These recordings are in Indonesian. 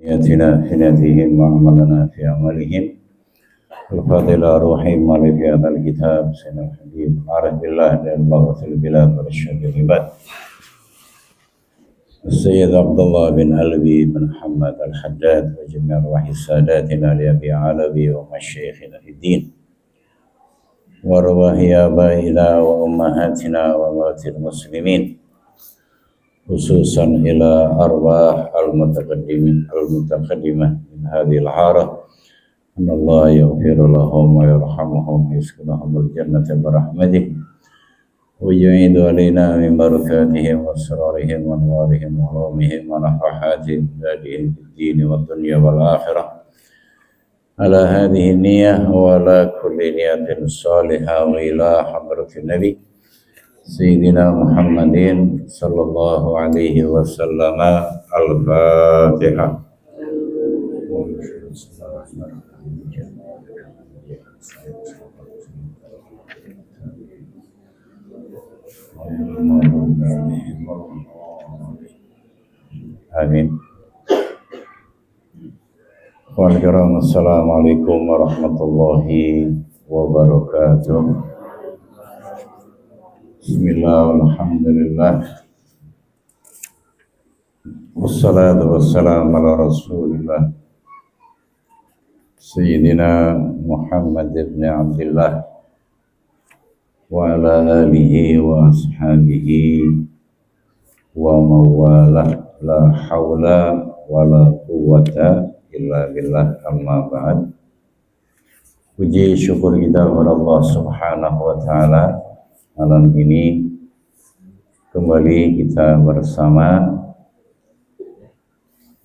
نياتنا في نياتهم وعملنا في عملهم الفاضل روحي مالك في هذا الكتاب سيدنا الحبيب عارف بالله لله في البلاد والشهد العباد السيد عبد الله بن علوي بن محمد الحداد وجميع أرواح ساداتنا لأبي علوي ومشايخنا في الدين وأرواح آبائنا وأمهاتنا وأموات المسلمين خصوصا إلى أرواح المتقدمة من هذه الحارة أن الله يغفر لهم ويرحمهم ويسكنهم الجنة برحمته ويعيد علينا من بركاتهم وأسرارهم وأنوارهم وعلومهم ونفحات زادهم في الدين والدنيا والآخرة على هذه النية وعلى كل نية صالحة وإلى حضرة النبي سيدنا محمد صلى الله عليه وسلم الفاتحة. Amin. Assalamualaikum warahmatullahi wabarakatuh. Bismillah, alhamdulillah, wassalatu wassalamu ala rasulillah Sayyidina Muhammad ibn Abdullah wa ala alihi wa ashabihi wa mawalah la hawla wa la quwwata illa billah amma ba'd. Puji syukur kita kepada Allah subhanahu wa ta'ala. Malam ini kembali kita bersama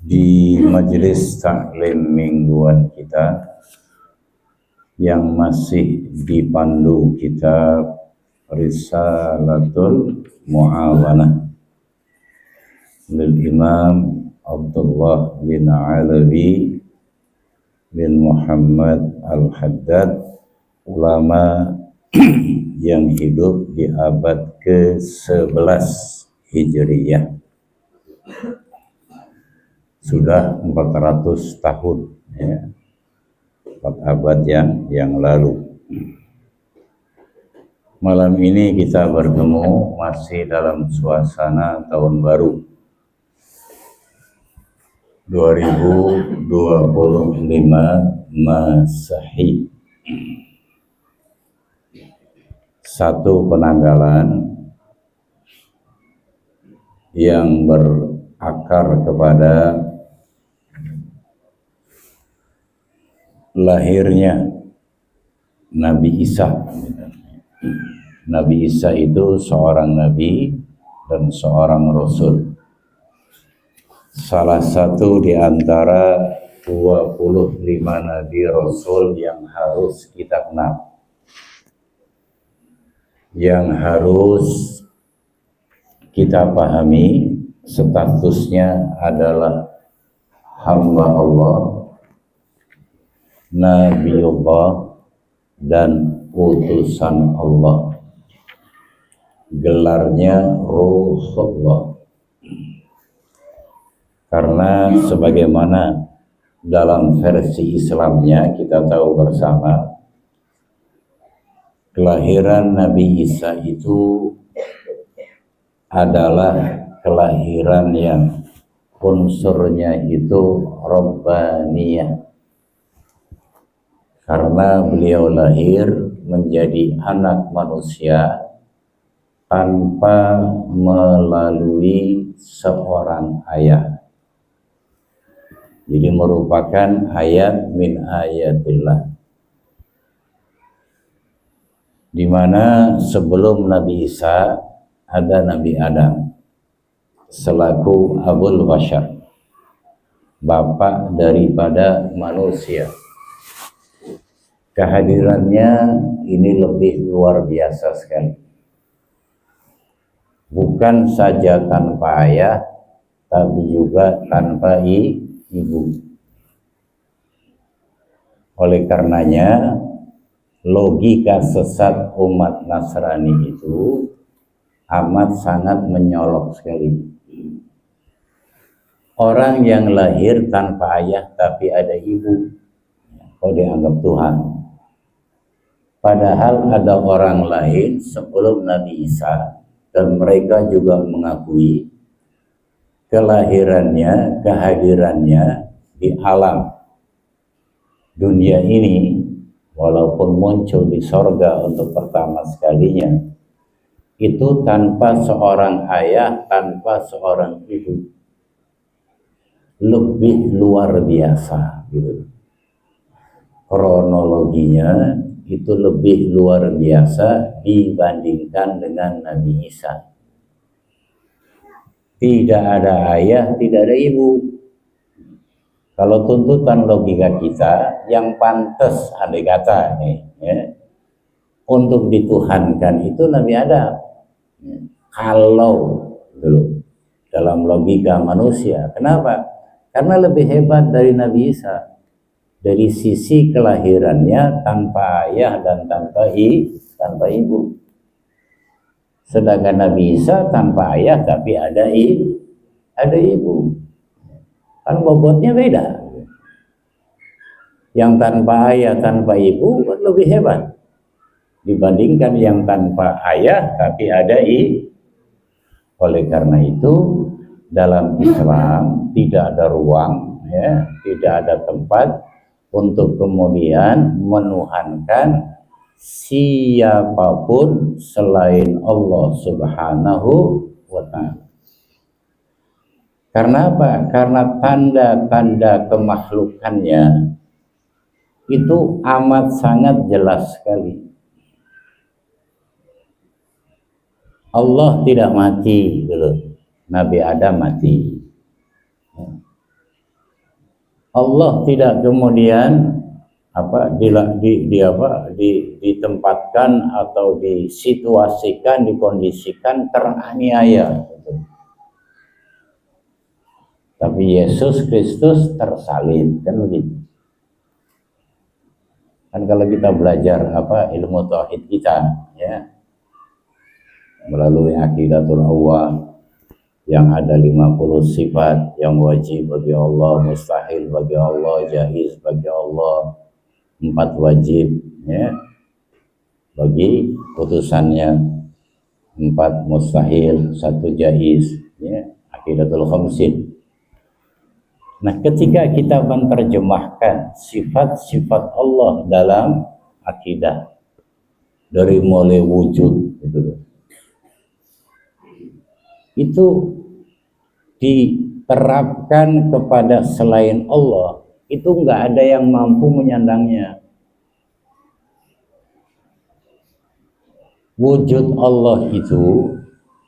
di majelis taklim mingguan kita yang masih dipandu kitab Risalatul Mu'awanah lil Imam Abdullah bin Alawi bin Muhammad Al-Haddad, ulama yang hidup di abad ke-11 Hijriyah. Sudah 400 tahun ya, 4 abad yang lalu. Malam ini kita bertemu masih dalam suasana tahun baru 2025 Masehi. Satu penanggalan yang berakar kepada lahirnya Nabi Isa. Nabi Isa itu seorang nabi dan seorang rasul. Salah satu di antara 25 nabi rasul yang harus kita kenal, yang harus kita pahami statusnya adalah hamba Allah, Nabiullah, dan utusan Allah. Gelarnya Rasulullah. Karena sebagaimana dalam versi Islamnya kita tahu bersama, kelahiran Nabi Isa itu adalah kelahiran yang unsurnya itu Rabbaniyah. Karena beliau lahir menjadi anak manusia tanpa melalui seorang ayah. Jadi merupakan ayat min ayatillah. Di mana sebelum Nabi Isa ada Nabi Adam selaku Abul Bashar, bapak daripada manusia. Kehadirannya ini lebih luar biasa sekali. Bukan saja tanpa ayah, tapi juga tanpa ibu. Oleh karenanya logika sesat umat Nasrani itu amat sangat menyolok sekali. orang yang lahir tanpa ayah tapi ada ibu, kau dianggap Tuhan. Padahal ada orang lain sebelum Nabi Isa dan mereka juga mengakui kelahirannya, kehadirannya di alam dunia ini, walaupun muncul di sorga untuk pertama sekalinya, itu tanpa seorang ayah, tanpa seorang ibu. Lebih luar biasa gitu. Kronologinya itu lebih luar biasa dibandingkan dengan Nabi Isa. Tidak ada ayah, tidak ada ibu. Kalau tuntutan logika kita, yang pantas andai kata nih, ya, untuk dituhankan itu Nabi Adam. Kalau dulu dalam logika manusia, kenapa? Karena lebih hebat dari Nabi Isa dari sisi kelahirannya tanpa ayah dan tanpa ibu. Sedangkan Nabi Isa tanpa ayah tapi ada ibu. Kan bobotnya beda. Yang tanpa ayah tanpa ibu lebih hebat dibandingkan yang tanpa ayah tapi ada ibu. Oleh karena itu dalam Islam tidak ada ruang, ya, tidak ada tempat untuk kemudian menuhankan siapapun selain Allah Subhanahu wa Ta'ala. Karena apa? Karena tanda-tanda kemakhlukannya itu amat sangat jelas sekali. Allah tidak mati dulu. Nabi Adam mati. Allah tidak kemudian ditempatkan atau disituasikan, dikondisikan teraniaya. Tapi Yesus Kristus tersalib, kan begitu. Kan kalau kita belajar ilmu tauhid kita, ya, melalui Aqidatul Awwal yang ada 50 sifat yang wajib bagi Allah, mustahil bagi Allah, jaiz bagi Allah, 4 wajib, ya, bagi putusannya, 4 mustahil, 1 jaiz, ya, Aqidatul Khamsin. Nah, ketika kita menerjemahkan sifat-sifat Allah dalam akidah dari mulai wujud itu diterapkan kepada selain Allah, itu nggak ada yang mampu menyandangnya. Wujud Allah itu,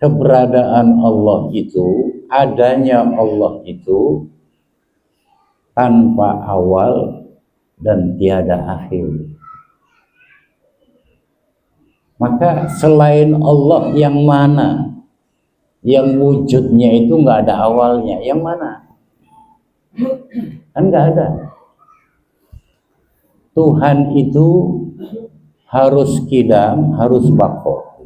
keberadaan Allah itu, adanya Allah itu tanpa awal dan tiada akhir. Maka selain Allah yang mana? Yang wujudnya itu nggak ada awalnya, yang mana? Kan nggak ada. Tuhan itu harus qidam, harus baqo.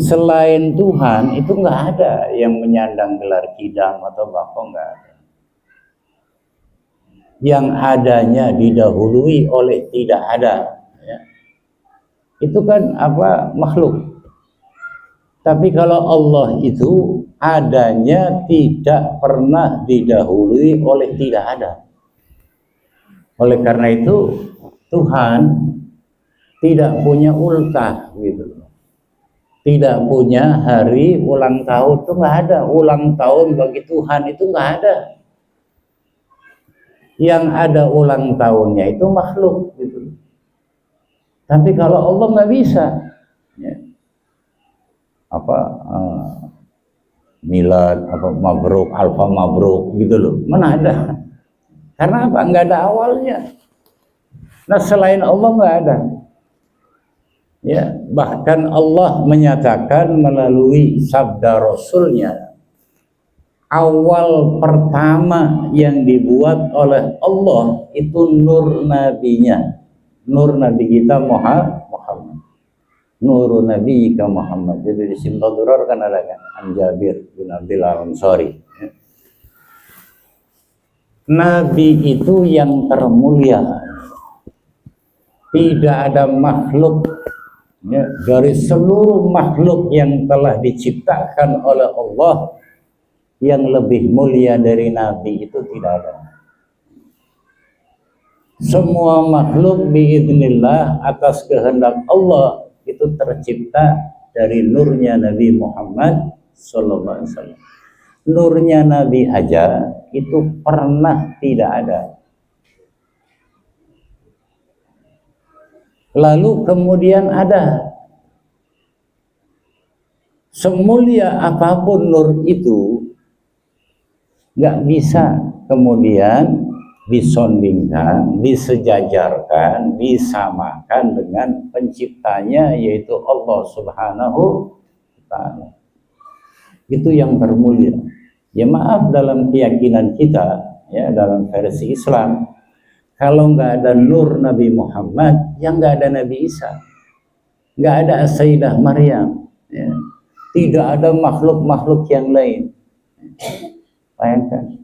Selain Tuhan itu nggak ada yang menyandang gelar qidam atau baqo, nggak ada. Yang adanya didahului oleh tidak ada, ya. Itu kan makhluk. Tapi kalau Allah itu adanya tidak pernah didahului oleh tidak ada. Oleh karena itu Tuhan tidak punya ultah gitu. Tidak punya hari ulang tahun, itu nggak ada. Ulang tahun bagi Tuhan itu nggak ada. Yang ada ulang tahunnya itu makhluk gitu. Tapi kalau Allah nggak bisa, ya. Milad, mabruk, alfa mabruk gitu loh. Mana ada? Karena apa? Nggak ada awalnya. Nah, selain Allah nggak ada. Ya, bahkan Allah menyatakan melalui sabda Rasulnya, awal pertama yang dibuat oleh Allah itu nur nabinya, nur nabi kita Muhammad. Nurun Nabi ka Muhammad. Jadi di Simtadurar kan ada kan Jabir bin Abdullah Ansari. Nabi itu yang termulia. Tidak ada makhluk ya, dari seluruh makhluk yang telah diciptakan oleh Allah yang lebih mulia dari Nabi itu tidak ada. Semua makhluk biidznillah atas kehendak Allah itu tercipta dari nurnya Nabi Muhammad sallallahu alaihi wasallam. Nurnya Nabi aja itu pernah tidak ada. Lalu kemudian ada. Semulia apapun nur itu nggak bisa kemudian disondingkan, disejajarkan, disamakan dengan penciptanya yaitu Allah Subhanahu wa ta'ala. Itu yang termulia. Ya maaf, dalam keyakinan kita ya, dalam versi Islam, kalau nggak ada nur Nabi Muhammad, yang nggak ada Nabi Isa, nggak ada Sayyidah Maryam ya. Tidak ada makhluk-makhluk yang lain. Bayangkan,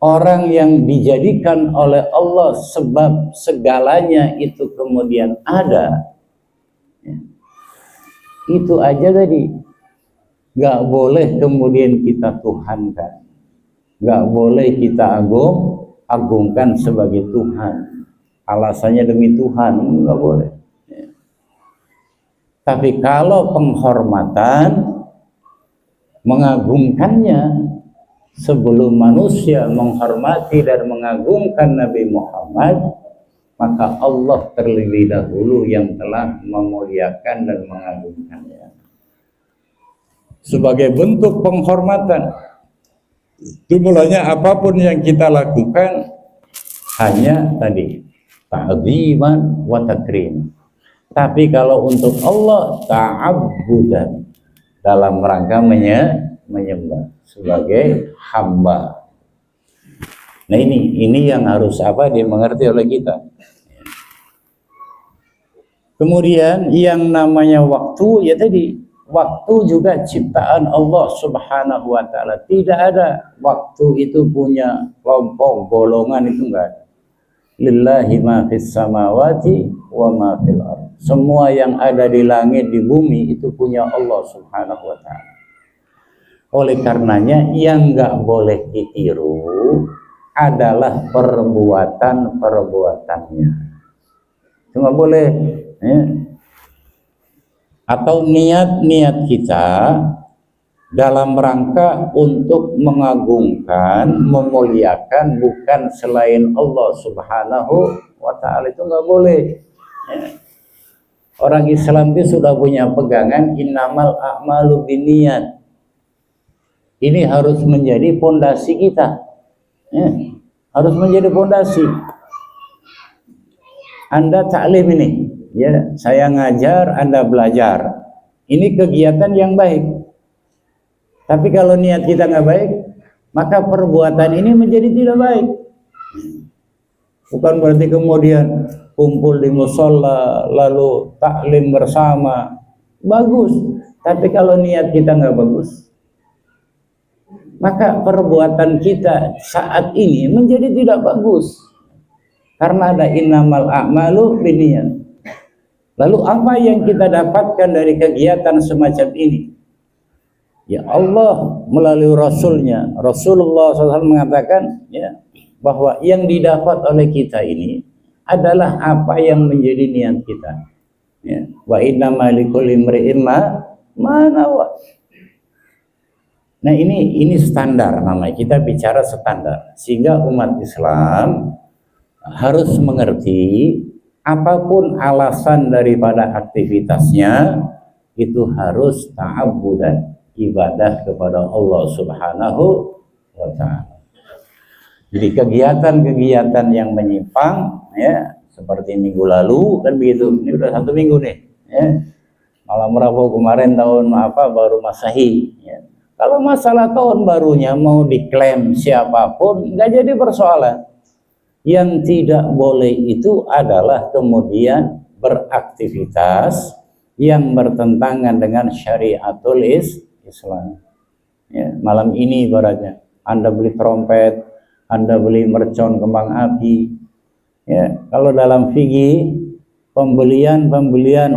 orang yang dijadikan oleh Allah sebab segalanya itu kemudian ada ya. Itu aja tadi nggak boleh kemudian kita tuhankan, nggak boleh kita agungkan sebagai Tuhan, alasannya demi Tuhan, nggak boleh ya. Tapi kalau penghormatan, mengagungkannya, sebelum manusia menghormati dan mengagungkan Nabi Muhammad, maka Allah terlebih dahulu yang telah memuliakan dan mengagungkannya. Sebagai bentuk penghormatan, dimulanya apapun yang kita lakukan hanya tadi ta'ziman wa takrim. Tapi kalau untuk Allah ta'abbudan, dalam rangka menyembah sebagai hamba. Nah ini yang harus dimengerti oleh kita. Kemudian yang namanya waktu, ya tadi, waktu juga ciptaan Allah Subhanahu wa ta'ala. Tidak ada waktu itu punya kelompok, golongan, itu enggak ada. Lillahi ma fis samawati wa ma fil ardh. Semua yang ada di langit, di bumi itu punya Allah Subhanahu wa ta'ala. Oleh karenanya yang enggak boleh ditiru adalah perbuatan-perbuatannya. Cuma boleh ya. Atau niat-niat kita dalam rangka untuk mengagungkan, memuliakan bukan selain Allah Subhanahu wa ta'ala, itu nggak boleh ya. Orang Islam itu sudah punya pegangan innamal a'malu binniyat. Ini harus menjadi fondasi kita ya. Harus menjadi fondasi. Anda taklim ini ya, saya ngajar, Anda belajar. Ini kegiatan yang baik. Tapi kalau niat kita nggak baik, maka perbuatan ini menjadi tidak baik. Bukan berarti kemudian kumpul di musola, lalu taklim bersama, bagus. Tapi kalau niat kita nggak bagus, maka perbuatan kita saat ini menjadi tidak bagus. Karena ada innamal a'malu binniyat. Lalu apa yang kita dapatkan dari kegiatan semacam ini? Ya Allah melalui Rasulnya, Rasulullah SAW mengatakan ya, bahwa yang didapat oleh kita ini adalah apa yang menjadi niat kita ya. Wa innama likulli imri'in ma nawa. Nah ini standar namanya, kita bicara standar, sehingga umat Islam harus mengerti apapun alasan daripada aktivitasnya itu harus ta'abbud dan ibadah kepada Allah Subhanahu wa ta'ala. Jadi kegiatan-kegiatan yang menyimpang ya, seperti minggu lalu kan begitu, ini udah 1 minggu nih ya. Malam Rabu kemarin tahun baru Masehi ya. Kalau masalah tahun barunya mau diklaim siapapun nggak jadi persoalan. Yang tidak boleh itu adalah kemudian beraktivitas yang bertentangan dengan syariatul Islam. Ya, malam ini ibaratnya Anda beli trompet, Anda beli mercon kembang api. Ya, kalau dalam fikih pembelian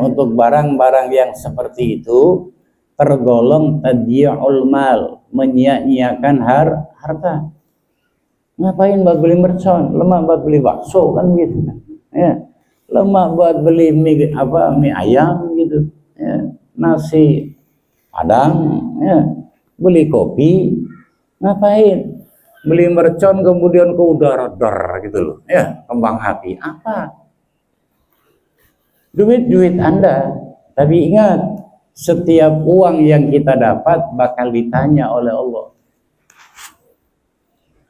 untuk barang-barang yang seperti itu tergolong tadyi'ul mal, menyia-nyiakan harta. Ngapain buat beli mercon, lemak buat beli bakso kan gitu. Ya, lemak buat beli mie ayam gitu. Ya, nasi padang, ya, beli kopi, ngapain? Beli mercon kemudian ke udara dar gitu loh, ya, kembang api apa? Duit Anda, tapi ingat setiap uang yang kita dapat bakal ditanya oleh Allah.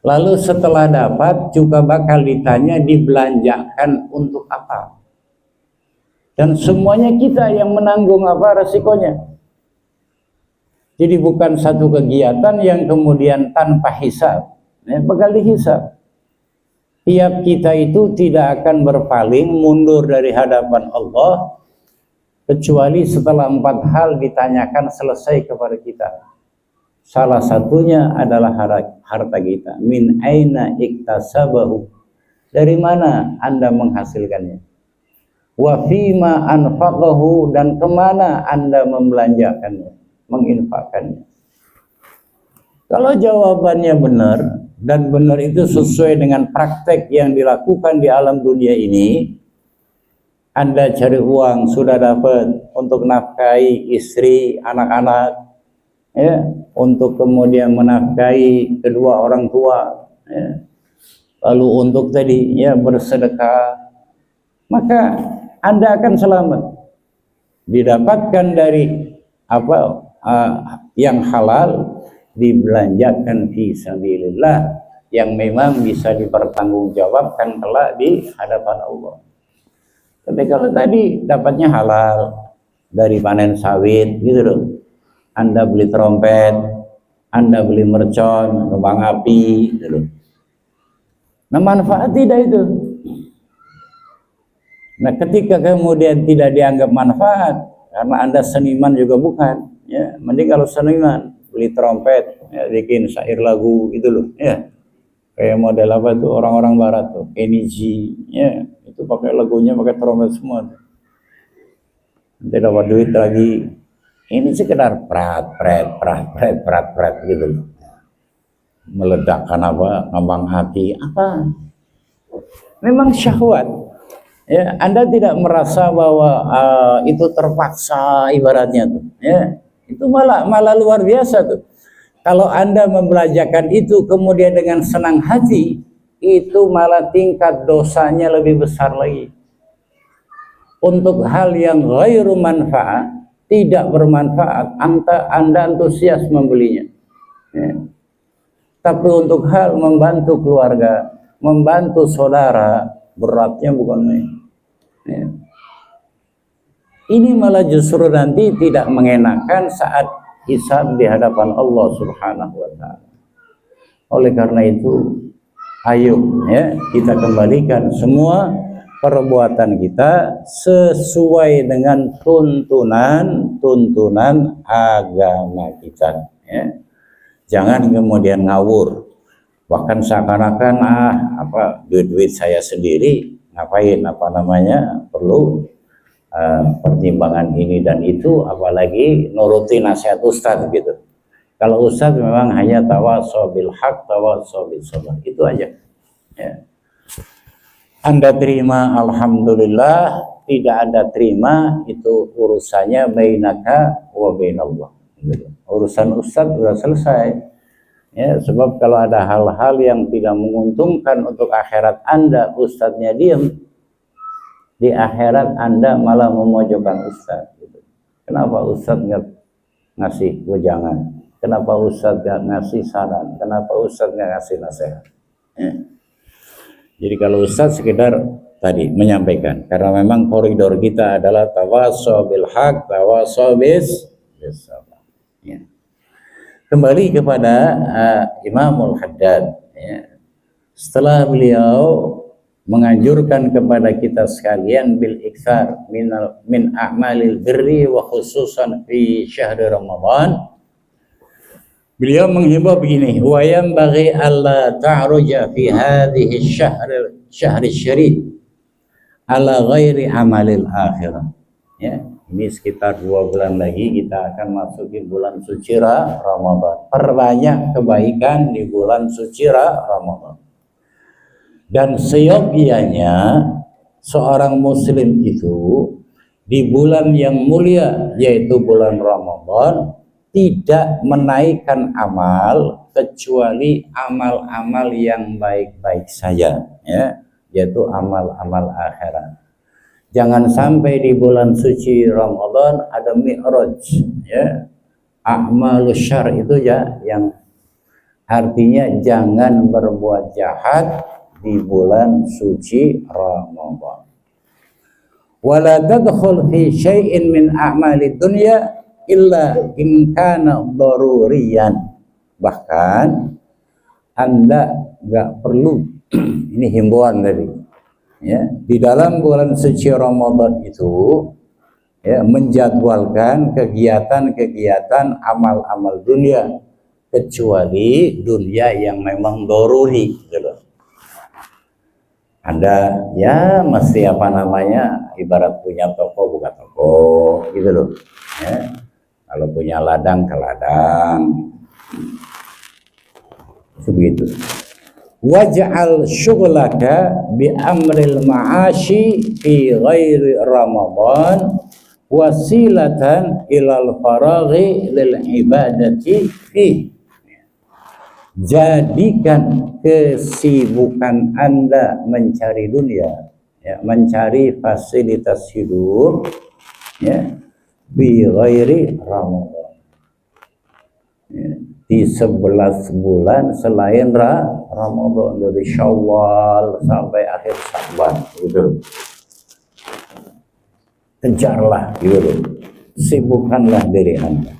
Lalu setelah dapat juga bakal ditanya dibelanjakan untuk apa. Dan semuanya kita yang menanggung resikonya. Jadi bukan satu kegiatan yang kemudian tanpa hisab, ya, bakal dihisab. Tiap kita itu tidak akan berpaling mundur dari hadapan Allah kecuali setelah 4 hal ditanyakan selesai kepada kita. Salah satunya adalah harta kita. Min aina iktasabahu. Dari mana Anda menghasilkannya? Wa fima anfaqahu, dan kemana Anda membelanjakannya, menginfakkannya. Kalau jawabannya benar, dan benar itu sesuai dengan praktek yang dilakukan di alam dunia ini, Anda cari uang sudah dapat untuk nafkahi istri, anak-anak, ya, untuk kemudian menafkahi kedua orang tua, ya, lalu untuk tadi ya bersedekah, maka Anda akan selamat, didapatkan dari yang halal, dibelanjakan fi sabilillah yang memang bisa dipertanggungjawabkan kelak di hadapan Allah. Tapi kalau tadi dapatnya halal dari panen sawit gitu loh, Anda beli trompet, Anda beli mercon, kembang api gitu loh. Nah, manfaat tidak itu. Nah, ketika kemudian tidak dianggap manfaat karena Anda seniman juga bukan, ya, mending kalau seniman beli trompet, ya, bikin syair lagu gitu loh, ya. Kayak model apa tuh orang-orang barat tuh, Keniji, ya, itu pakai lagunya pakai trompet semua. Nanti dapat duit lagi. Ini sekedar prat gitu loh. Meledakkan kembang api apa? Memang syahwat. Ya, Anda tidak merasa bahwa itu terpaksa ibaratnya tuh, ya. Itu malah luar biasa tuh. Kalau Anda membelajarkan itu kemudian dengan senang hati, itu malah tingkat dosanya lebih besar lagi. Untuk hal yang ghairu manfaat, tidak bermanfaat, Anda antusias membelinya. Ya. Tapi untuk hal membantu keluarga, membantu saudara, beratnya bukan main. Ya. Ini malah justru nanti tidak mengenakan saat hisab di hadapan Allah Subhanahu wa Ta'ala. Oleh karena itu, ayo ya, kita kembalikan semua perbuatan kita sesuai dengan tuntunan agama kita, ya. Jangan kemudian ngawur, bahkan seakan-akan duit saya sendiri, ngapain perlu pertimbangan ini dan itu, apalagi nuruti nasihat ustadz gitu. Kalau ustadz memang hanya tawasau bil haq, tawasau bis sabr, itu aja, ya. Anda terima alhamdulillah, tidak Anda terima itu urusannya bainaka wa bainallah. Urusan ustadz sudah selesai, ya. Sebab kalau ada hal-hal yang tidak menguntungkan untuk akhirat Anda, ustadznya diam, di akhirat Anda malah memojokkan ustadz gitu. Kenapa ustadz nggak ngasih wejangan? Kenapa ustadz nggak ngasih saran? Kenapa ustadz nggak ngasih nasihat? Ya. Jadi kalau ustadz sekedar tadi menyampaikan, karena memang koridor kita adalah tawasau bil haq, tawasau bis sabr. Ya. Kembali kepada Imamul Haddad, ya. Setelah beliau menganjurkan kepada kita sekalian bil iktsar min a'malil birri wa khususan fi syahr Ramadan, Beliau menghimbau begini, wa yanbaghi alla ta'ruja fi hadhihi syahr syarif ala ghairi amalil akhirah. Ya, ini sekitar 2 bulan lagi kita akan masuki bulan suci Ramadan. Perbanyak kebaikan di bulan suci Ramadan. Dan seyogianya seorang muslim itu di bulan yang mulia yaitu bulan Ramadan tidak menaikkan amal kecuali amal-amal yang baik-baik saja, ya, yaitu amal-amal akhirat. Jangan sampai di bulan suci Ramadan ada mi'raj, ya. A'malus syar itu ya yang artinya jangan berbuat jahat di bulan suci Ramadan. Wala tadkhul fi syai'in min a'malid dunya illa in kana daruriyan. Bahkan Anda nggak perlu ini himbauan tadi, ya, di dalam bulan suci Ramadan itu, ya, menjadwalkan kegiatan-kegiatan amal-amal dunia kecuali dunia yang memang daruri gitu. Anda ya mesti apa namanya, ibarat punya toko buka toko gitu loh, ya. Kalau punya ladang ke ladang, begitu. Waj'al syughlaka bi amril ma'ashi fi ghairi Ramadan wasilatan ilal faraghi lil ibadati fi. Jadikan kesibukan Anda mencari dunia, ya, mencari fasilitas hidup, ya, bi ghairi Ramadan, ya, di 11 bulan selain Ramadan, dari Syawal sampai akhir Sya'ban gitu. Kejarlah gitu, sibukkanlah diri Anda.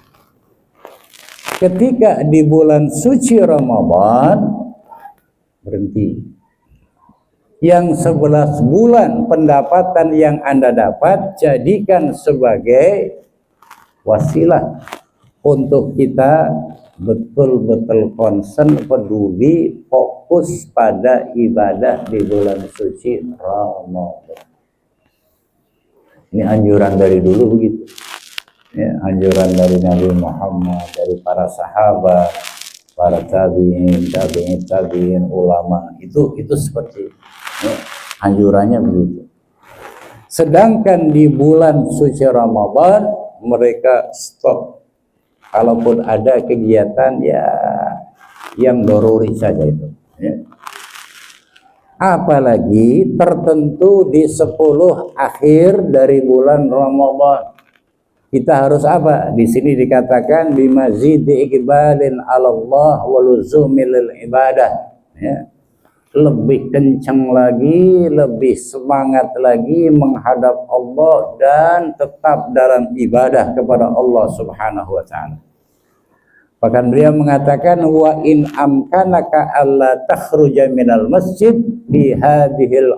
Ketika di bulan suci Ramadan berhenti. Yang 11 bulan pendapatan yang Anda dapat jadikan sebagai wasilah untuk kita betul-betul concern, peduli, fokus pada ibadah di bulan suci Ramadan. Ini anjuran dari dulu begitu. Ya, anjuran dari Nabi Muhammad, dari para sahabat, para tabi'in, ulama, itu seperti itu. Ya, anjurannya begitu. Sedangkan di bulan suci Ramadan mereka stop. Kalaupun ada kegiatan ya yang doruri saja itu, ya. Apalagi tertentu di 10 akhir dari bulan Ramadan. Kita harus apa? Di sini dikatakan bimazidi iqbalin 'ala Allah wa luzumil ibadah, ya. Lebih kencang lagi, lebih semangat lagi menghadap Allah dan tetap dalam ibadah kepada Allah Subhanahu wa taala. Bahkan beliau mengatakan wa in amkanaka alla takhruja minal masjid fi hadhil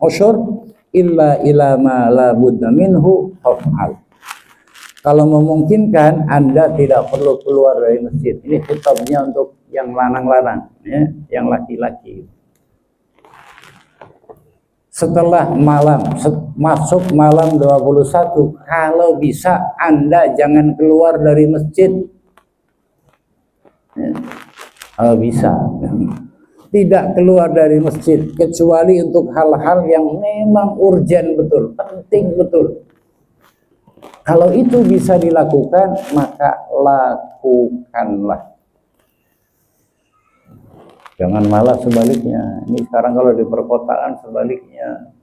ushur illa ila ma la budda minhu fa'al. Kalau memungkinkan Anda tidak perlu keluar dari masjid. Ini khitabnya untuk yang lanang-lanang, ya, yang laki-laki. Setelah malam, masuk malam 21, kalau bisa Anda jangan keluar dari masjid. Ya, kalau bisa. Tidak keluar dari masjid, kecuali untuk hal-hal yang memang urgent betul, penting betul. Kalau itu bisa dilakukan, maka lakukanlah. Jangan malah sebaliknya. Ini sekarang kalau di perkotaan sebaliknya.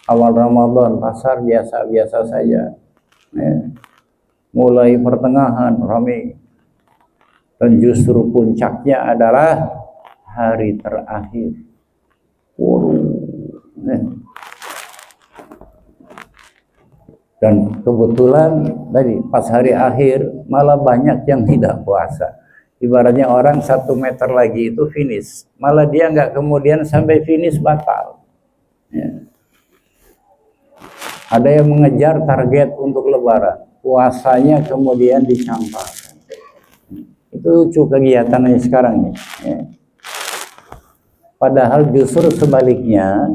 Awal Ramadan pasar biasa-biasa saja, ya. Mulai pertengahan ramai. Dan justru puncaknya adalah hari terakhir. Dan kebetulan tadi pas hari akhir malah banyak yang tidak puasa. Ibaratnya orang 1 meter lagi itu finish, malah dia nggak kemudian sampai finish batal. Ya. Ada yang mengejar target untuk Lebaran, puasanya kemudian dicampakkan. Itu lucu kegiatannya sekarang nih. Ya. Padahal justru sebaliknya,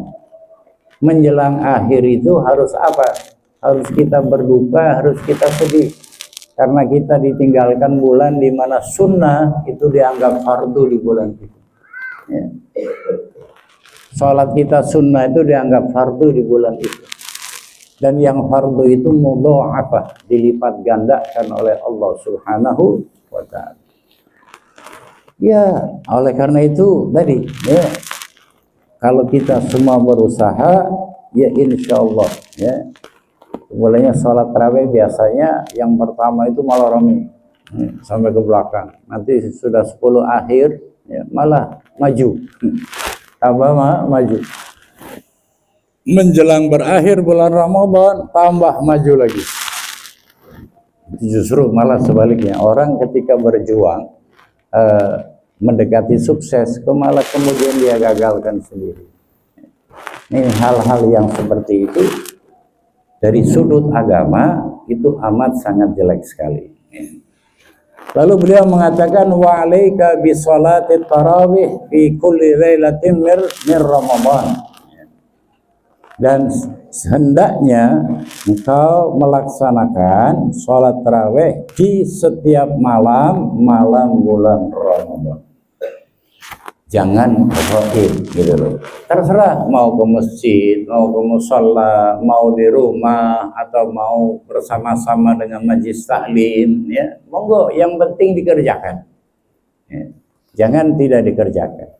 menjelang akhir itu harus apa? Harus kita berduka, harus kita sedih. Karena kita ditinggalkan bulan di mana sunnah itu dianggap fardu di bulan itu. Ya. Sholat kita sunnah itu dianggap fardu di bulan itu. Dan yang fardu itu mudha'afah, dilipat gandakan oleh Allah Subhanahu wa ta'ala. Ya, oleh karena itu tadi ya, kalau kita semua berusaha, ya insya Allah ya, mulainya sholat tarawih biasanya yang pertama itu malah rame ya, sampai ke belakang. Nanti sudah 10 akhir ya, malah maju, tambah maju. Menjelang berakhir bulan Ramadan tambah maju lagi. Justru malah sebaliknya, orang ketika berjuang mendekati sukses, malah kemudian dia gagalkan sendiri. Ini hal-hal yang seperti itu dari sudut agama itu amat sangat jelek sekali. Lalu beliau mengatakan wa alaika bi sholati tarawih fi kulli lailatin min Ramadan. Dan hendaknya engkau melaksanakan sholat tarawih di setiap malam bulan Ramadan. Jangan ghaib gitu loh. Terserah mau ke masjid, mau ke musholla, mau di rumah atau mau bersama-sama dengan majlis taklim ya. Monggo, yang penting dikerjakan. Ya. Jangan tidak dikerjakan.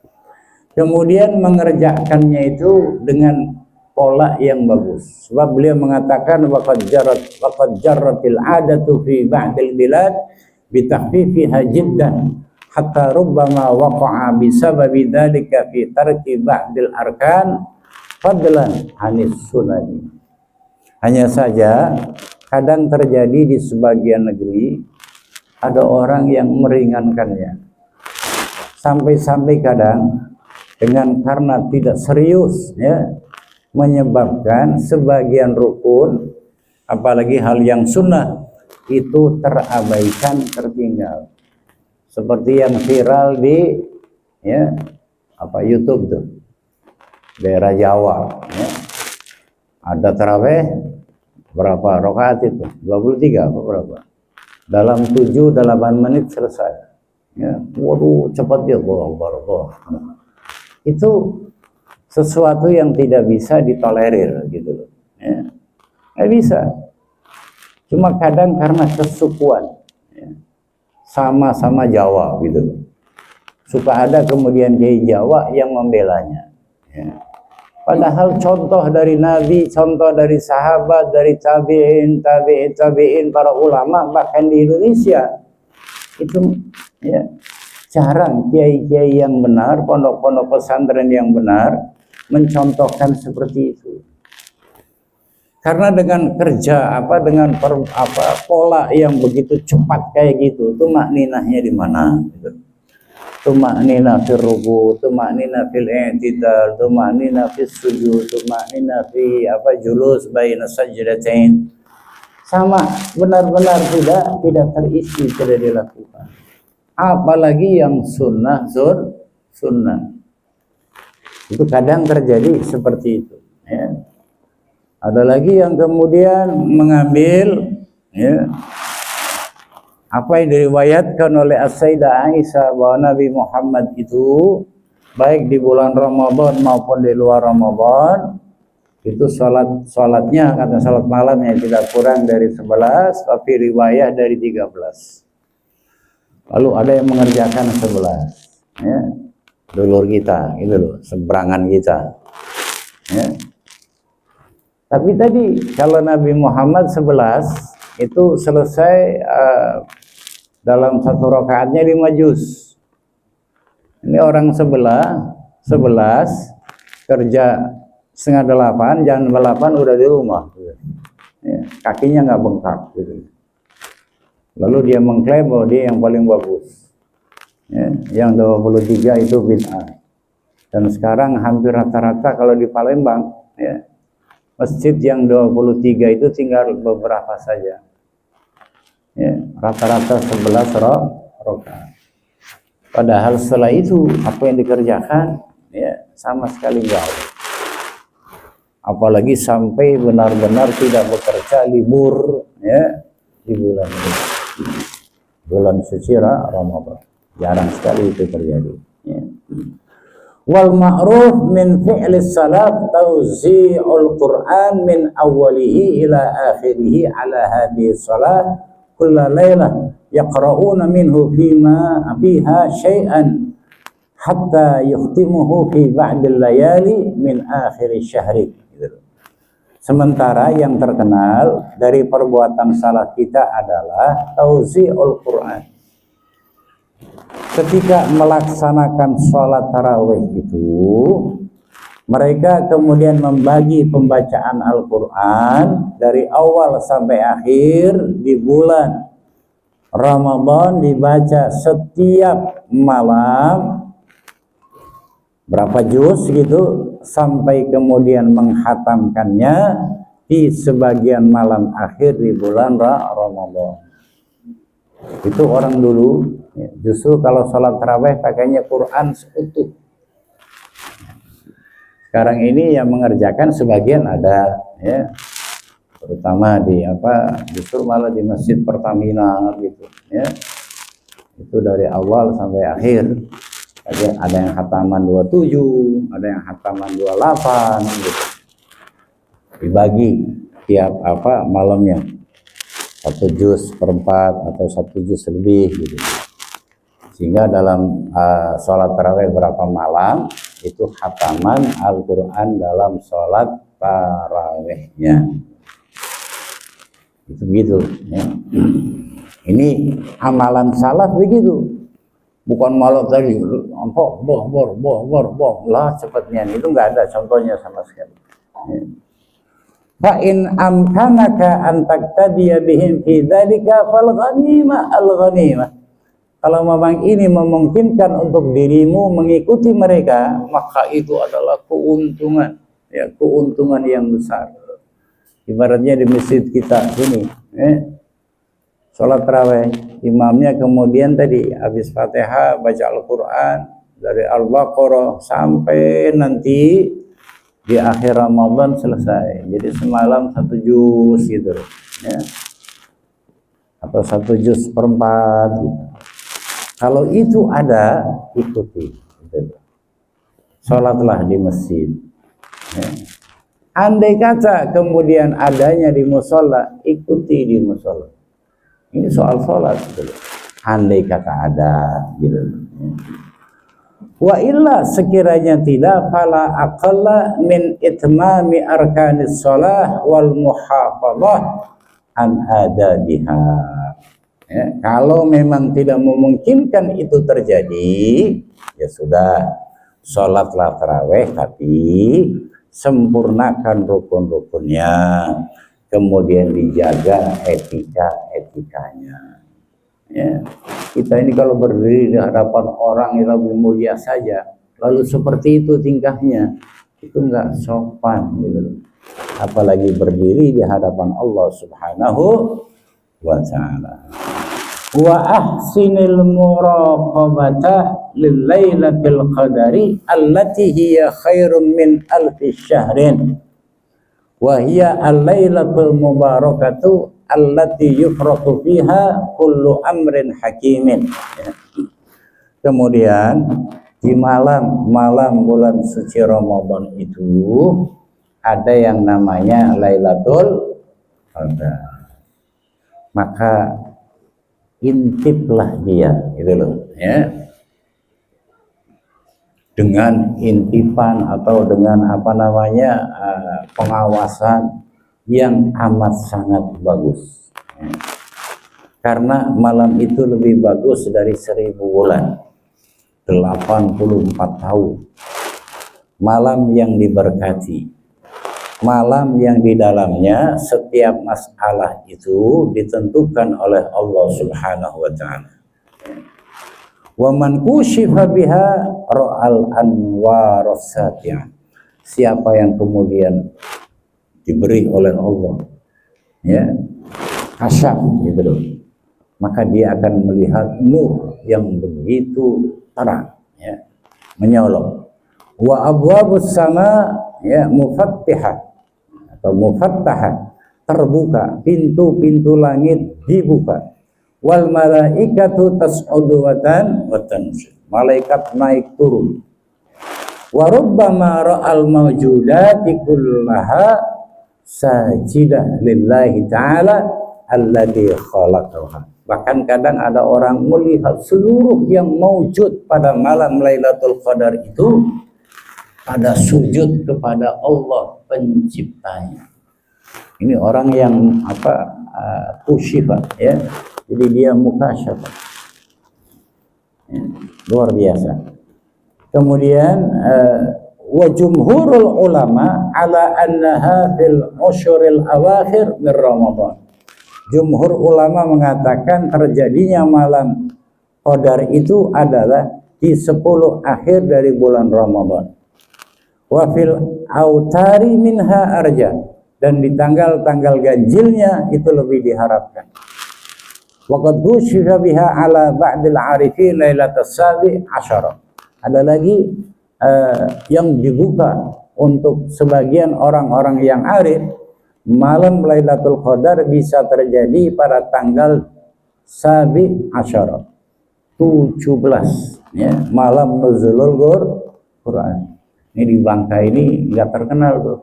Kemudian mengerjakannya itu dengan pola yang bagus. Sebab beliau mengatakan waqad jarratil adatu fi ba'dil bilad bi takhfifiha jiddan hatta rubbama waqa'a bi sababi dzalika fi tarki ba'dil arkan fadlan anis sunani. Hanya saja kadang terjadi di sebagian negeri ada orang yang meringankannya. Sampai-sampai kadang dengan karena tidak serius ya, menyebabkan sebagian rukun apalagi hal yang sunnah itu terabaikan, tertinggal. Seperti yang viral di ya YouTube tuh, daerah Jawa ya. Ada tarawih berapa rakaat itu? 23 apa berapa? Dalam 7-8 menit selesai. Ya, waduh cepat ya Allah. Itu sesuatu yang tidak bisa ditolerir gitu loh. Ya. Nggak bisa. Cuma kadang karena kesukuan, ya. Sama-sama Jawa gitu loh. Suka ada kemudian kiai Jawa yang membelanya. Ya. Padahal contoh dari Nabi, contoh dari sahabat, dari tabi'in, para ulama bahkan di Indonesia itu ya jarang kiai-kiai yang benar, pondok-pondok pesantren yang benar mencontohkan seperti itu. Karena dengan kerja dengan pola yang begitu cepat kayak gitu, itu makninahnya di mana? Gitu. Tumaknina fil ruku, tumaknina fil i'tidal, tumaknina fis sujud, tumaknina fi julus baina sajdatain. Sama benar-benar tidak terisi, tidak dilakukan. Apalagi yang sunnah. Itu kadang terjadi seperti itu ya. Ada lagi yang kemudian mengambil ya, apa yang diriwayatkan oleh As-Sayyidah Aisyah bahwa Nabi Muhammad itu baik di bulan Ramadan maupun di luar Ramadan itu salatnya kata salat malam yang tidak kurang dari 11 tapi riwayah dari 13. Lalu ada yang mengerjakan 11 ya. Dulur kita gitu loh, seberangan kita ya. Tapi tadi kalau Nabi Muhammad 11 itu selesai dalam satu rakaatnya 5 juz. Ini orang 11 kerja setengah 8, jam 8 udah di rumah ya, kakinya nggak bengkak gitu. Lalu dia mengklaim bahwa dia yang paling bagus ya, yang 23 itu bid'ah. Dan sekarang hampir rata-rata kalau di Palembang ya, masjid yang 23 itu tinggal beberapa saja ya, rata-rata 11 rakaat. Padahal setelah itu apa yang dikerjakan ya sama sekali enggak. Apalagi sampai benar-benar tidak bekerja libur ya di bulan ini. Bulan suci Ramadan. Jarang sekali itu terjadi ya. Wal ma'ruf min fi'li salat tawzi'ul Qur'an min awwalihi ila akhirihi ala hadhihi salat kulla lailah yaqra'una minhu fiha syai'an hatta yukhtimuhu fi ba'dil layali min akhir syahri. Sementara yang terkenal dari perbuatan salat kita adalah tauzi'ul Quran. Ketika melaksanakan sholat tarawih itu, mereka kemudian membagi pembacaan Al-Quran dari awal sampai akhir di bulan Ramadan, dibaca setiap malam berapa juz gitu, sampai kemudian menghatamkannya di sebagian malam akhir di bulan Ramadan. Itu orang dulu ya, justru kalau sholat tarawih pakainya Quran seutuh. Sekarang ini yang mengerjakan sebagian ada ya, terutama di justru malah di Masjid Pertamina gitu ya. Itu dari awal sampai akhir. Ada yang khataman 27, ada yang khataman 28 gitu. Dibagi tiap malamnya. 1 juz per 4 atau 1 juz lebih gitu. Sehingga dalam sholat tarawih berapa malam itu khataman Al-Quran dalam sholat tarawihnya. Itu gitu ya. Ini amalan salaf begitu. Bukan malam tadi boh lah cepatnya, itu enggak ada contohnya sama sekali ya. Fa in amkanaka an taqtadiya bihim fi dzalika fal ghanimah al ghanimah. Kalau memang ini memungkinkan untuk dirimu mengikuti mereka, maka itu adalah keuntungan ya, keuntungan yang besar. Ibaratnya di masjid kita sini sholat tarawih, imamnya kemudian tadi habis Fatihah baca Al-Quran dari Al-Baqarah sampai nanti di akhir Ramadan selesai. Jadi semalam 1 juz gitu ya. Atau 1 juz per 4 gitu. Kalau itu ada, ikuti gitu. Sholatlah di masjid ya. Andai kata kemudian adanya di musola, ikuti di musola. Ini soal sholat gitu. Andai kata ada gitu ya. Wa illa sekiranya tidak, fala aqalla min itmami arkanis shalah wal muhafadzah an adabiha ya. Kalau memang tidak memungkinkan itu terjadi, ya sudah, sholatlah tarawih tapi sempurnakan rukun-rukunnya, kemudian dijaga etikanya ya. Kita ini kalau berdiri di hadapan orang yang lebih mulia saja, lalu seperti itu tingkahnya, itu enggak sopan gitu. Apalagi berdiri di hadapan Allah Subhanahu wa ta'ala. Wa ahsinil muraqabata lil lailatul qadari allati hiya khairum min alfi syahrin wa hiya al-lailatul mubarakatu allati yufraqu fiha kullu amrin hakimin ya. Kemudian di malam bulan suci Ramadan itu ada yang namanya Lailatul Qadar. Maka intiplah dia gitu loh ya. Dengan intipan atau dengan pengawasan yang amat sangat bagus ya. Karena malam itu lebih bagus dari 1000 bulan, 84 tahun. Malam yang diberkati, malam yang di dalamnya setiap masalah itu ditentukan oleh Allah Subhanahu wa ta'ala. Wa man kushifa biha ra'al anwar as-sati'ah. Siapa yang kemudian diberi oleh Allah ya kasyaf gitu loh, maka dia akan melihat nur yang begitu terang, ya, menyolok. Wa abwabus sama, ya, mufattihah atau mufattahat, terbuka, pintu-pintu langit dibuka. Wal malaikatu tas'udu wa tanzil, malaikat naik turun. Wa rubbama ra'al mawjudati kullaha sajidah lillahi ta'ala alladhi khalaqaha. Bahkan kadang ada orang melihat seluruh yang maujud pada malam Lailatul Qadar itu pada sujud kepada Allah penciptanya. Ini orang yang kusyifah, ya. Jadi dia mukasyafah, ya, luar biasa. Kemudian wa jumhurul ulama ala annaha fil usyuril awakhir min Ramadan. Jumhur ulama mengatakan terjadinya malam Qadar itu adalah di 10 akhir dari bulan Ramadan. Wa fil autari minha arja, dan di tanggal-tanggal ganjilnya itu lebih diharapkan. Waqad ghushira biha ala ba'dil arifin lailatas sabi asyara. Ada lagi yang dibuka untuk sebagian orang-orang yang arif, malam Lailatul Qadar bisa terjadi pada tanggal sabi asyara, 17, ya, malam nuzulul Quran. Ini di Bangka ini nggak terkenal tuh,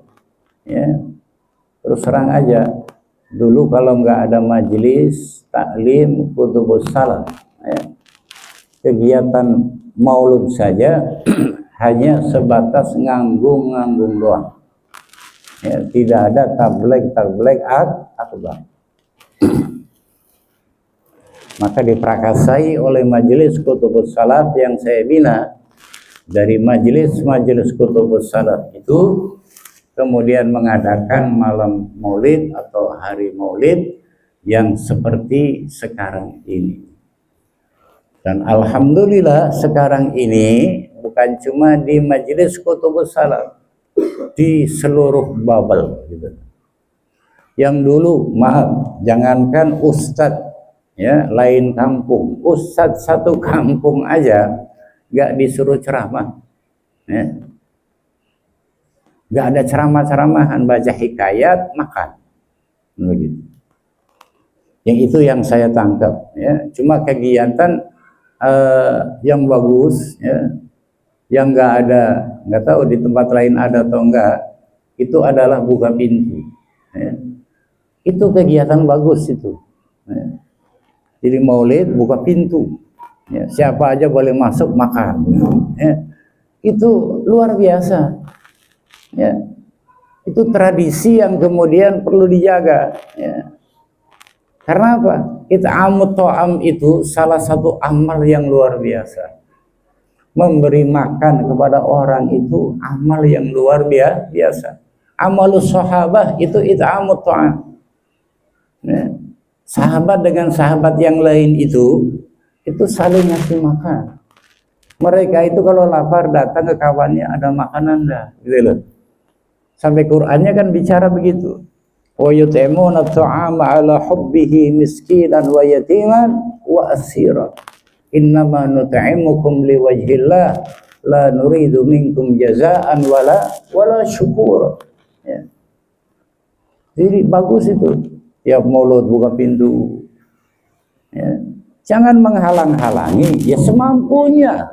ya. Terus terang aja, dulu kalau nggak ada majelis taklim kutubus salam, ya, kegiatan maulud saja hanya sebatas nganggung doang, ya, tidak ada tabligh akbar. Maka diprakasai oleh majelis kutubus salaf yang saya bina. Dari majelis kutubus salaf itu kemudian mengadakan malam maulid atau hari maulid yang seperti sekarang ini. Dan alhamdulillah sekarang ini bukan cuma di majelis kutubus salaf, di seluruh Babel gitu. Yang dulu, maaf, jangankan ustadz, ya, lain kampung, ustadz satu kampung aja nggak disuruh ceramah, ya. Nggak ada ceramah-ceramahan, baca hikayat, makan, begitu. Yang itu yang saya tangkap, ya. Cuma kegiatan yang bagus, ya, yang nggak tahu di tempat lain ada atau enggak, itu adalah buka pintu, ya. Itu kegiatan bagus itu, ya. Jadi maulid buka pintu, ya, siapa aja boleh masuk makan, ya. Itu luar biasa, ya. Itu tradisi yang kemudian perlu dijaga, ya. Karena apa? It'amut ta'am itu salah satu amal yang luar biasa. Memberi makan kepada orang itu amal yang luar biasa. Amalus sahabah itu it'amut ta'am, ya. Sahabat dengan sahabat yang lain itu saling ngasih makan. Mereka itu kalau lapar datang ke kawannya, ada makanan dah, gitu loh. Sampai Qur'annya kan bicara begitu. Wa yut'imuna at'ama 'ala hubbihi miskinan wa yatiman wa asira. Innama nut'imukum liwajhillah la nuridu minkum jazaan wala syukur, ya. Jadi bagus itu. Ya, maulud buka pintu, ya. Jangan menghalang-halangi, ya, semampunya.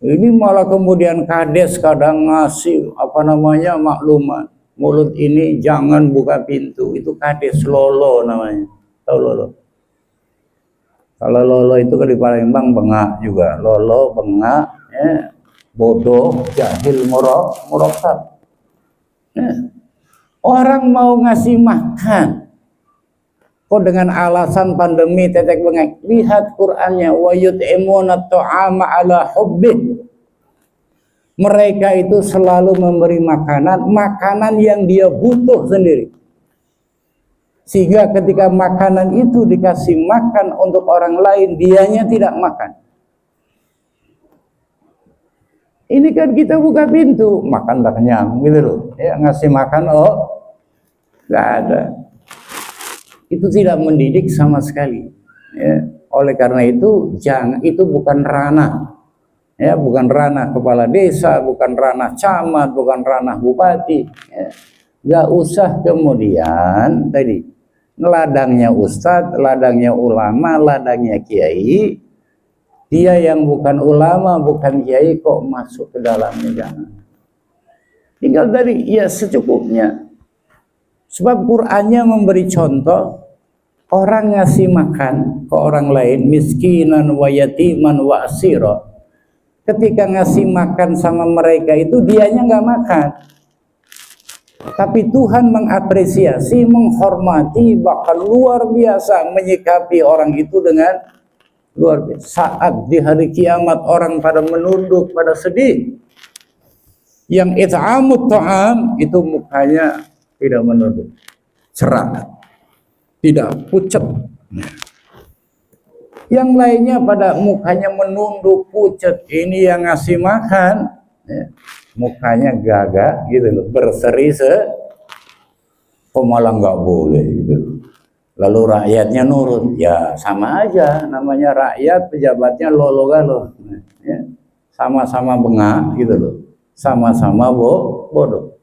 Ini malah kemudian kades kadang ngasih maklumat. Mulut ini jangan buka pintu, itu kades, lolo namanya. Tahu lolo? Kalau lolo itu kan di Palembang bengak juga, lolo, bengak, ya, bodoh, jahil, murokab. Ya. Orang mau ngasih makan, kok dengan alasan pandemi tetek bengek. Lihat Qur'annya, wa yut'imuna ta'ama 'ala hubbih. Mereka itu selalu memberi makanan yang dia butuh sendiri. Sehingga ketika makanan itu dikasih makan untuk orang lain, dianya tidak makan. Ini kan kita buka pintu, makan tak kenyang, gitu loh. Ya, ngasih makan, nggak ada. Itu tidak mendidik sama sekali, ya. Oleh karena itu jangan, itu bukan ranah, ya, bukan ranah kepala desa, bukan ranah camat, bukan ranah bupati. Ya. Nggak usah kemudian tadi ladangnya ustadz, ladangnya ulama, ladangnya kiai. Dia yang bukan ulama, bukan kiai kok masuk ke dalamnya, jangan. Tinggal dari ya secukupnya. Sebab Qur'annya memberi contoh orang ngasih makan ke orang lain, miskinan wa yatiman wa asira. Ketika ngasih makan sama mereka itu dianya nggak makan. Tapi Tuhan mengapresiasi, menghormati, bahkan luar biasa menyikapi orang itu dengan luar biasa. Saat di hari kiamat orang pada menunduk, pada sedih. Yang it'amut ta'am itu mukanya tidak menunduk, cerah, tidak pucat. Yang lainnya pada mukanya menunduk, pucat. Ini yang ngasih makan, ya, mukanya gagah gitu loh, berseri kok malah nggak boleh gitu. Lalu rakyatnya nurut, ya sama aja, namanya rakyat, pejabatnya lolo-galo, ya, sama-sama bengak gitu loh, sama-sama bodoh.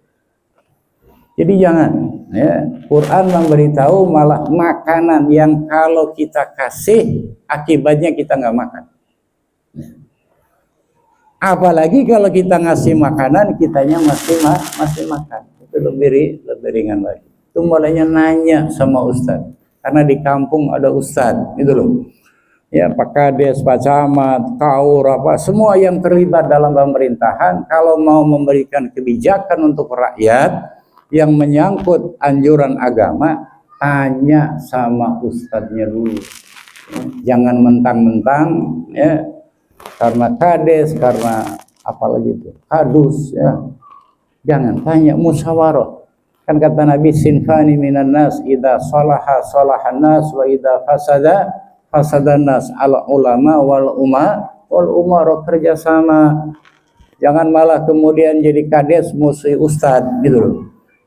Jadi jangan, ya, Quran memberitahu malah makanan yang kalau kita kasih akibatnya kita nggak makan. Apalagi kalau kita ngasih makanan kitanya masih makan, itu lebih ringan lagi. Itu mulainya nanya sama ustadz, karena di kampung ada ustadz, gitu loh. Ya, Pak Kades, Pak Camat, Kaur, apa semua yang terlibat dalam pemerintahan, kalau mau memberikan kebijakan untuk rakyat yang menyangkut anjuran agama, tanya sama ustadznya dulu. Jangan mentang-mentang, ya, karena kades, karena apalagi itu, kadus, ya. Jangan, tanya, musyawarah. Kan kata Nabi, sinfani minan nas, idza salaha salahan nas, wa idza fasada fasadan nas, al ulama wal umara, kerjasama. Jangan malah kemudian jadi kades musuhi ustadz gitu loh.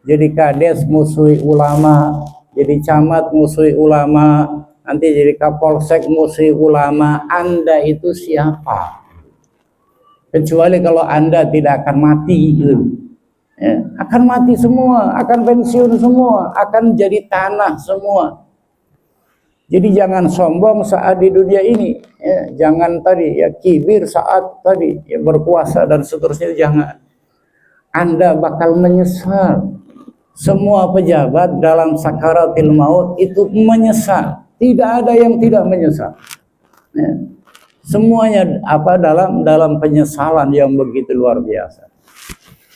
Jadi kades musuhi ulama, jadi camat musuhi ulama, nanti jadi kapolsek musuhi ulama. Anda itu siapa? Kecuali kalau Anda tidak akan mati gitu. Ya, akan mati semua, akan pensiun semua, akan jadi tanah semua. Jadi jangan sombong saat di dunia ini, ya, jangan tadi ya kibir saat tadi ya berkuasa dan seterusnya, jangan. Anda bakal menyesal. Semua pejabat dalam sakaratil maut itu menyesal. Tidak ada yang tidak menyesal. Ya. Semuanya apa dalam penyesalan yang begitu luar biasa.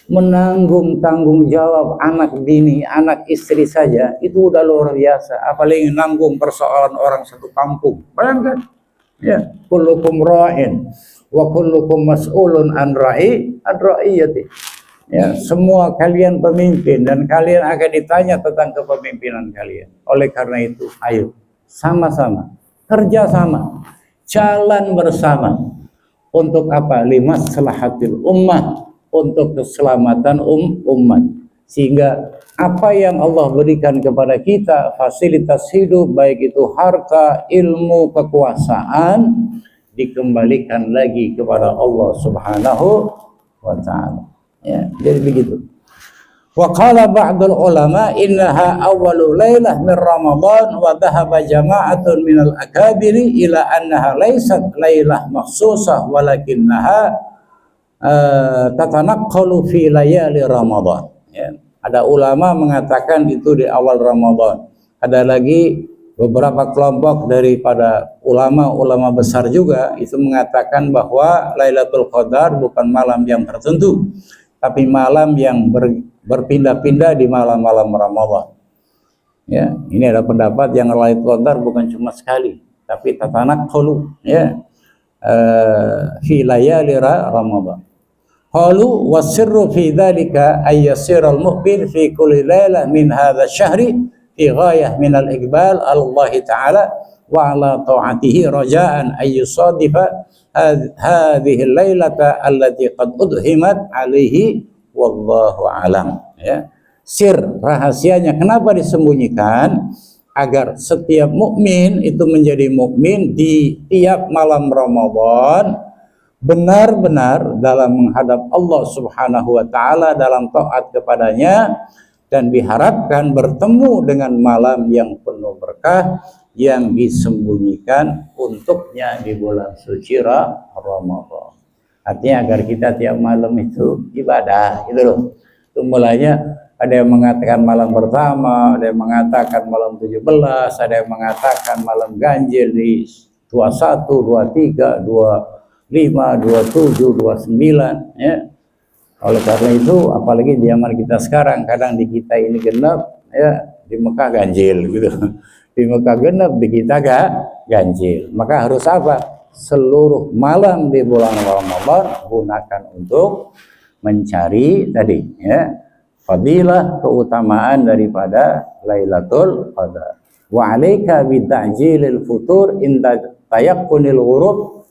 Menanggung tanggung jawab anak bini, anak istri saja itu udah luar biasa. Apalagi nanggung persoalan orang satu kampung. Bayangkan, ya, kullukum ra'in wa kullukum mas'ulun an ra'iyati. Ya, semua kalian pemimpin dan kalian akan ditanya tentang kepemimpinan kalian. Oleh karena itu, ayo sama-sama kerjasama, jalan bersama untuk apa? Limaslahatil ummah, untuk keselamatan umat. Sehingga apa yang Allah berikan kepada kita, fasilitas hidup, baik itu harta, ilmu, kekuasaan, dikembalikan lagi kepada Allah Subhanahu wa ta'ala. Ya, jadi begitu. Wa qala ba'dul ulama innaha awwalu lailah min Ramadan wa dhahaba jama'atun minal akabiri ila annaha laysat lailah makhsusah walakinnaha tatanaqqalu fi layali Ramadan. Ya. Ada ulama mengatakan itu di awal Ramadan. Ada lagi beberapa kelompok daripada ulama-ulama besar juga itu mengatakan bahwa Lailatul Qadar bukan malam yang tertentu, tapi malam yang berpindah-pindah di malam-malam Ramadan. Ya, ini ada pendapat yang Lailatul Qadar bukan cuma sekali, tapi tatanaqqalu, ya, fi layali Ramadan. Qalu wasirru fi dzalika ay yasira al-mu'min fi kulli lailah min hadha asy-syahri fi ghayah min al-iqbal Allah Ta'ala wa ala ta'atihi raja'an ay yusadifa hadhihi al-lailata allati qad udhimat alaihi wallahu alam. Ya. Sir rahasianya kenapa disembunyikan? agar setiap mukmin itu menjadi mukmin di tiap malam Ramadan, benar-benar dalam menghadap Allah Subhanahu wa taala dalam taat kepadanya, dan diharapkan bertemu dengan malam yang penuh berkah yang disembunyikan untuknya di bulan suci Ramadan. Artinya agar kita tiap malam itu ibadah, gitu loh. Itu mulanya ada yang mengatakan malam pertama, ada yang mengatakan malam 17, ada yang mengatakan malam ganjil di 21, 23, 25, 27, 29, ya. Oleh karena itu, apalagi di zaman kita sekarang, kadang di kita ini genap, ya, di Mekah ganjil gitu. Di Mekah genap, di kita ganjil. Maka harus apa? Seluruh malam di bulan Ramadan gunakan untuk mencari tadi, ya, fadilah, keutamaan daripada Lailatul Qadar. Wa 'alaika bi ta'jilil futur inda tayaqunil ghurub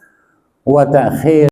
wa ta'khir